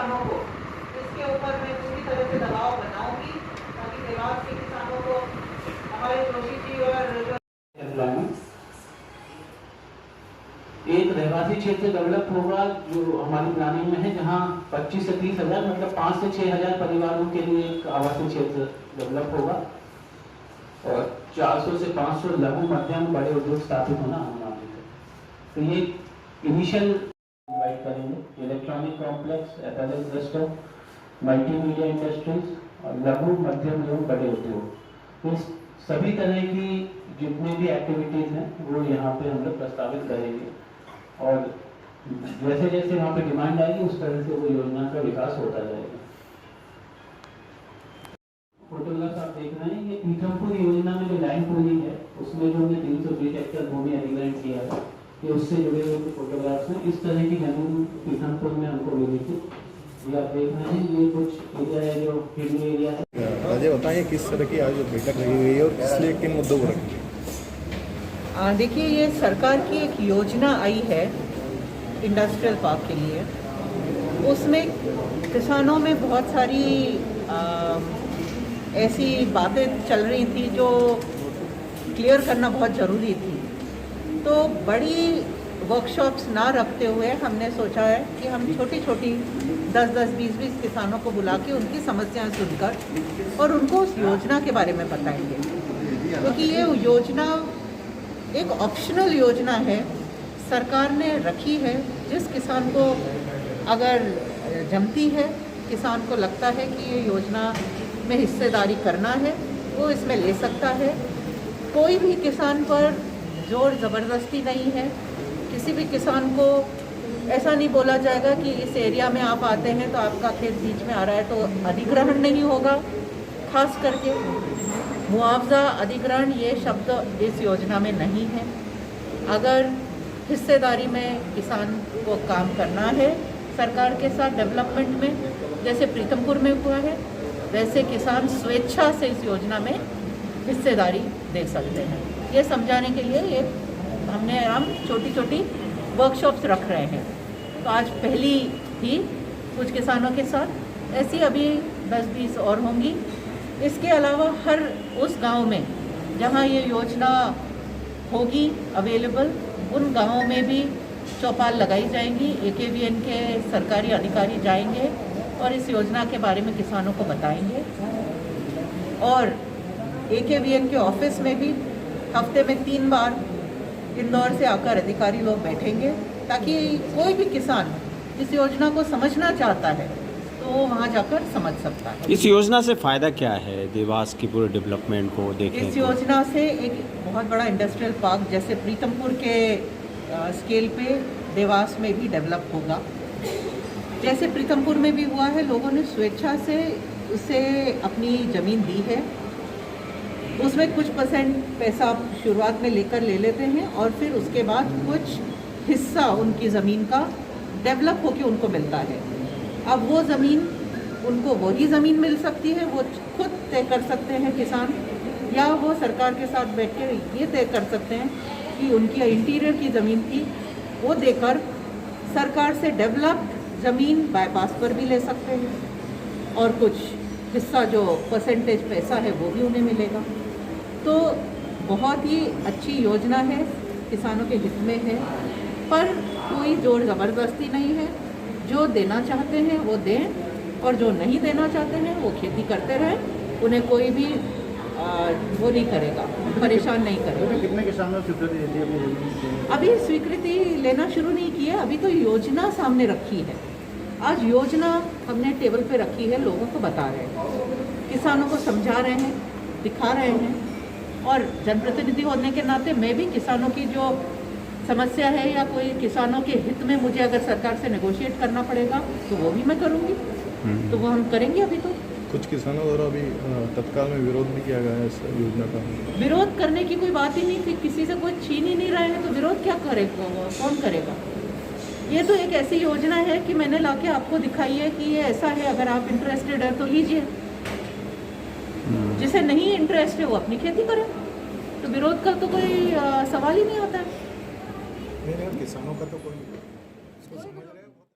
किसानों को, इसके ऊपर मैं पूरी तरह से दबाव बनाऊंगी ताकि देवास के किसानों को हमारे जोशी जी और एक रहवासी क्षेत्र डेवलप होगा जो हमारी प्लानिंग में है, जहां 25 से 30 हजार मतलब 5 से 6 हजार परिवारों के लिए एक आवासीय क्षेत्र डेवलप होगा और 400 से 500 लघु मध्यम बड़े उद्योग स्थापित होना अनुमानित है। तो ये इनिशियल इन्वाइट करेंगे electronic complex, apparel cluster, multimedia industries और लघु मध्यम एवं बड़े उद्योग, तो सभी तरह की जितने भी एक्टिविटीज हैं वो यहाँ पे हम लोग प्रस्तावित करेंगे और जैसे जैसे वहाँ पे डिमांड आएगी उस तरह से वो योजना का विकास होता जाएगा। फोटोग्राफ आप देख रहे हैं, ये पीथमपुर योजना में जो लैंड पूलिंग है उसमें जो हमने 320 हेक्टेयर भूमि अधिग्रहण किया है, ये उससे जुड़े हुए फोटोग्राफ्स हैं। इस तरह की जमीन पीथमपुर में हमको मिली थी। ये आप देख रहे हैं, ये कुछ एरिया है जो हिल एरिया है। राजे बताइए किस तरह की आज बैठक रही हुई है और किस लिए किन मुद्दों को रखी? देखिए, ये सरकार की एक योजना आई है इंडस्ट्रियल पार्क के लिए। उसमें किसानों में बहुत सारी ऐसी बातें चल रही थी जो क्लियर करना बहुत ज़रूरी थी। तो बड़ी वर्कशॉप्स ना रखते हुए हमने सोचा है कि हम छोटी छोटी 10-10, 20-20 किसानों को बुला के उनकी समस्याएं सुनकर और उनको उस योजना के बारे में बताएंगे, क्योंकि ये योजना एक ऑप्शनल योजना है, सरकार ने रखी है। जिस किसान को अगर जमती है, किसान को लगता है कि ये योजना में हिस्सेदारी करना है, वो इसमें ले सकता है। कोई भी किसान पर जोर ज़बरदस्ती नहीं है। किसी भी किसान को ऐसा नहीं बोला जाएगा कि इस एरिया में आप आते हैं तो आपका खेत बीच में आ रहा है तो अधिग्रहण नहीं होगा। खास करके मुआवजा अधिग्रहण ये शब्द इस योजना में नहीं है। अगर हिस्सेदारी में किसान को काम करना है सरकार के साथ डेवलपमेंट में, जैसे प्रीतमपुर में हुआ है, वैसे किसान स्वेच्छा से इस योजना में हिस्सेदारी दे सकते हैं। ये समझाने के लिए हम छोटी छोटी वर्कशॉप्स रख रहे हैं। तो आज पहली थी कुछ किसानों के साथ, ऐसी अभी 10-20 और होंगी। इसके अलावा हर उस गांव में जहां ये योजना होगी अवेलेबल, उन गांवों में भी चौपाल लगाई जाएंगी। AKVN के सरकारी अधिकारी जाएंगे और इस योजना के बारे में किसानों को बताएंगे। और AKVN के ऑफिस में भी हफ्ते में 3 बार इंदौर से आकर अधिकारी लोग बैठेंगे, ताकि कोई भी किसान इस योजना को समझना चाहता है तो वो वहाँ जाकर समझ सकता है। इस योजना से फ़ायदा क्या है देवास की पूरे डेवलपमेंट को देखें? इस योजना से एक बहुत बड़ा इंडस्ट्रियल पार्क जैसे प्रीतमपुर के स्केल पे देवास में भी डेवलप होगा। जैसे प्रीतमपुर में भी हुआ है, लोगों ने स्वेच्छा से उसे अपनी ज़मीन दी है। उसमें कुछ % पैसा शुरुआत में लेकर ले लेते हैं और फिर उसके बाद कुछ हिस्सा उनकी ज़मीन का डेवलप होकर उनको मिलता है। अब वो ज़मीन उनको वही ज़मीन मिल सकती है, वो खुद तय कर सकते हैं किसान, या वो सरकार के साथ बैठ के ये तय कर सकते हैं कि उनकी इंटीरियर की ज़मीन थी वो देकर सरकार से डेवलप्ड ज़मीन बाईपास पर भी ले सकते हैं और कुछ हिस्सा जो % पैसा है वो भी उन्हें मिलेगा। तो बहुत ही अच्छी योजना है, किसानों के हित में है, पर कोई जोर ज़बरदस्ती नहीं है। जो देना चाहते हैं वो दें और जो नहीं देना चाहते हैं वो खेती करते रहें। उन्हें कोई भी वो नहीं करेगा, परेशान नहीं करेगा। कितने किसानों ने स्वीकृति दे दी? अभी स्वीकृति लेना शुरू नहीं किया, अभी तो योजना सामने रखी है। आज योजना हमने टेबल पे रखी है, लोगों को बता रहे हैं, किसानों को समझा रहे हैं, दिखा रहे हैं। और जनप्रतिनिधि होने के नाते मैं भी किसानों की जो समस्या है या कोई किसानों के हित में मुझे अगर सरकार से नेगोशिएट करना पड़ेगा तो वो भी मैं करूँगी। तो वो हम करेंगे। अभी तो कुछ किसानों द्वारा अभी तत्काल में विरोध भी किया गया है इस योजना का। विरोध करने की कोई बात ही नहीं थी, किसी से कोई छीन ही नहीं रहे हैं तो विरोध क्या करेगा, कौन करेगा। ये तो एक ऐसी योजना है कि मैंने लाके आपको दिखाई है कि ये ऐसा है, अगर आप इंटरेस्टेड है तो लीजिए, जिसे नहीं इंटरेस्ट है वो अपनी खेती करे। तो विरोध का तो कोई सवाल ही नहीं आता है। नहीं, किसानों का तो कोई